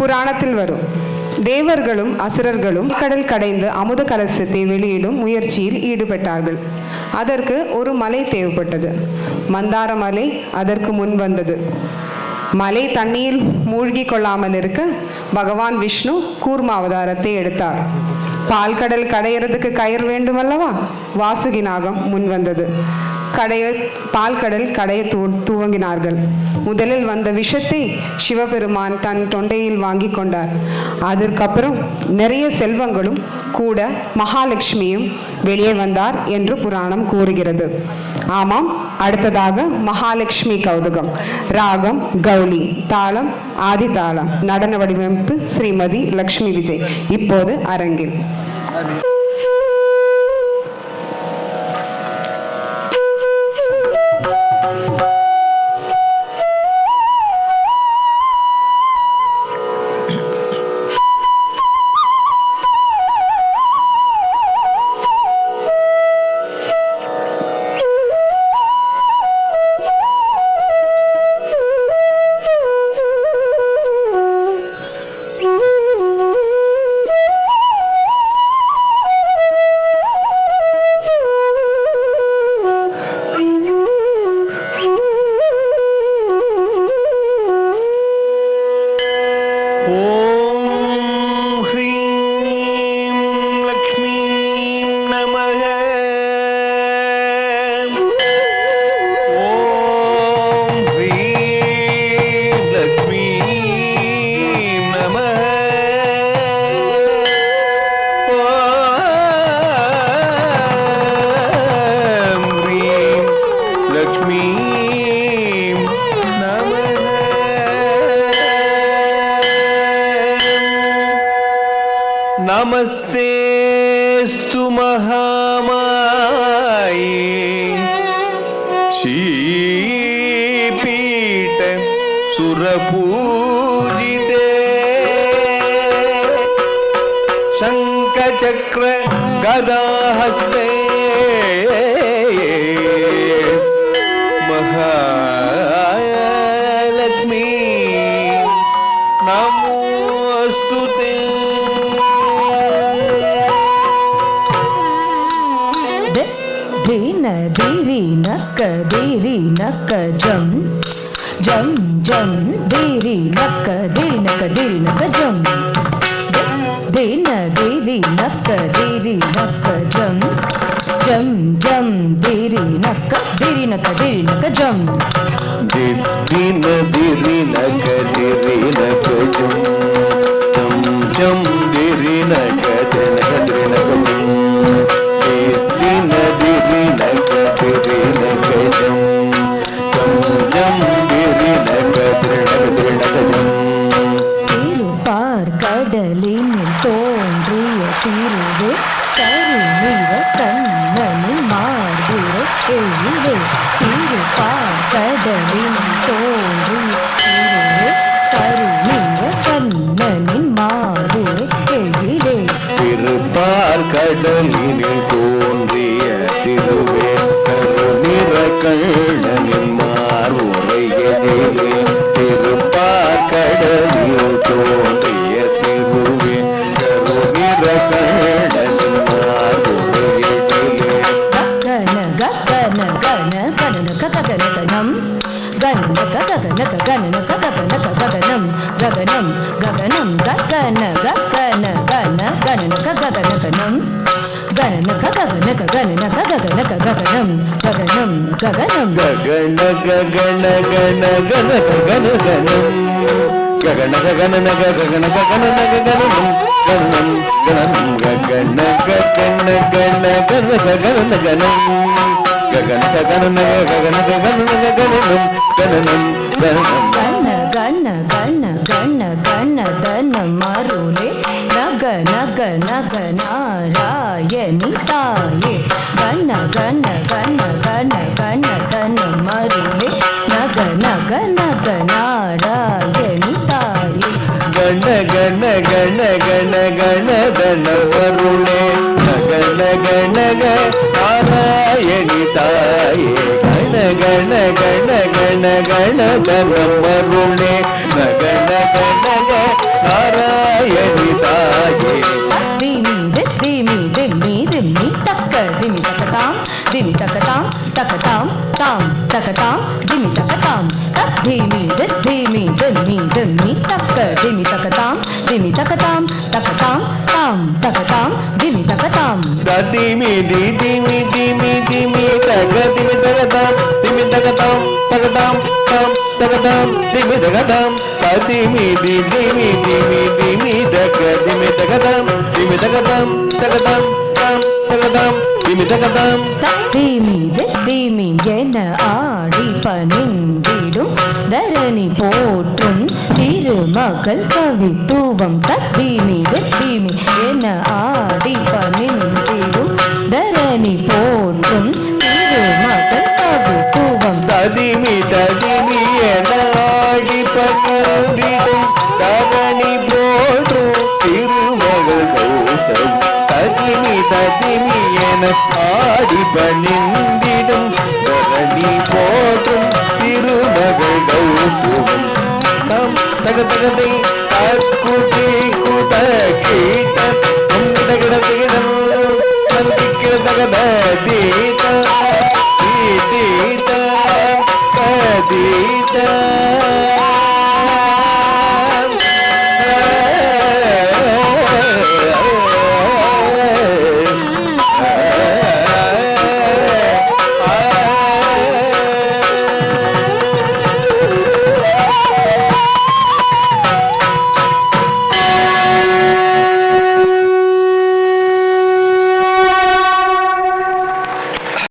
புராணத்தில் வரும். தேவர்களும் அசுரர்களும் கடல் கடைந்து அமுத கலசத்தை வெளியிடும் முயற்சியில் ஈடுபட்டார்கள். அதற்கு ஒரு மலை தேவைப்பட்டது. மந்தார மலை அதற்கு முன் வந்தது. மலை தண்ணீர் மூழ்கி கொள்ளாமல் இருக்க பகவான் விஷ்ணு கூர்ம அவதாரத்தை எடுத்தார். பால்கடல் கடையிறதுக்கு கயிறு வேண்டுமல்லவா? வாசுகி நாகம் முன் வந்தது. பால்கடல் கடைய துவங்கினார்கள். முதலில் வந்த விஷத்தை சிவபெருமான் தன் தொண்டையில் வாங்கி கொண்டார். அதற்கப்புறம் நிறைய செல்வங்களும் கூட மகாலட்சுமியும் வெளியே வந்தார் என்று புராணம் கூறுகிறது. ஆமாம், அடுத்ததாக மகாலட்சுமி கௌதுகம். ராகம் கௌளி, தாளம் ஆதி தாளம், நடன வடிவமைப்பு ஸ்ரீமதி லக்ஷ்மி விஜய். இப்போது அரங்கில். नमस्तेस्तु महामाये श्रीपीठ सुरपूजिते शंखचक्र गदाहस्ते महालक्ष्मी नमोस्तुते। धीरी नक जम जम जम धीरी नक जम धीरी नक जम जम जम धीरी नक जम धीरी नक जम जम जम धीरी नक கடலினில் தோன்றிய திருவே கருநீர கண்ணனின் மார்புரை எழுவே திருப்பார்கடலினில் தோன்றிய திருவே கருநீர கண்ணனின் மார்புரை எழுவே திருப்பார்கடலினில் தோன்றிய திருவே கருநீர கண்ணனின் மார்புரை எழுவே திருப்பார்கடலில் தோன்றிய திருவே கருநீர கண்ணனின் மார்புரை எழுவே கன கன கன கன கன கனம் கன கன கன கன ககனம் ககனம் ககனம் கன கன கன கன ககனம் கன ககன ககன ககன ககனம் ககனம் ககனம் ககன ககன கன கன ககன கனம் ககன ககன ககன ககன ககனம் கனம் கனம் ககன ககன கன கன ககன கனம் ககன ககன ககன ககன ககனம் கனம் கனம் கன கன கன கன கன தன மருளே நக நக நக நாராயணி தாயே கன கன கன கன கன தன மருளே நக நக நக நாராயணி தாயே கண கண கண கண கண தன மருளே நக நக நக நாராயணி தாயே கண கண கண கண கண தன மருளே நக நக நக திமி தக்கதாம் தக்கதாம் தாம் தக்கதாம் திமி தக்கதாம் தீமி திமி திமி திமி தக்க திமி தக்கதாம் திமி தக்கதாம் தக்கதாம் தாம் தக்கதாம் திமி தக்கதாம் ததிமி திமி திமி திமி தக திமி தகதாம் திமி தகதாம் தகதாம் தாம் தகதாம் திமி தகதாம் ததிமி திமி திமி திமி தக திமி தகதாம் திமி தகதாம் தகதாம் தாம் தகதாம் திமி தகதாம் தீமி என ஆடி பணிந்திடும் தரணி போற்றும் திருமகள் கவித்துவம் தீமி என ஆடி பணிந்திடும் தரணி போற்றும் திருமகள் கவித்துவம் ததிமி என ஆடி பணிந்திடும் தரணி போற்றும் திருமகள் கௌதம் ததிமி என ஆடி பணிந்திடும் தரணி போற்றும் திருமகள் கௌதம் தம் தகதகதை கூட்டி கூட்ட கீட்ட